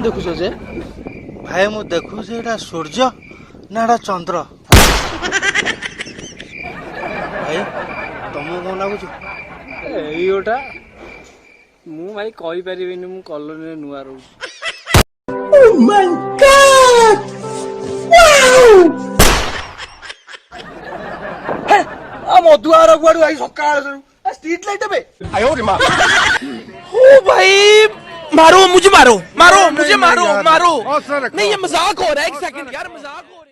देखुछ जे भाई मु देखु से एटा सूर्य ना एटा चंद्र भाई तुमको कौन लगुच एयोटा मु भाई कहि परिबिनी मु कॉलोनी रे नुआ रहू मधुआर गुआड़ आई सकाळ स्ट्रीट लाइट पे ओ भाई मारो मुझे मारो मारो मुझे मारो मारो नहीं ये मजाक हो रहा है एक सेकंड यार मजाक हो रहा है।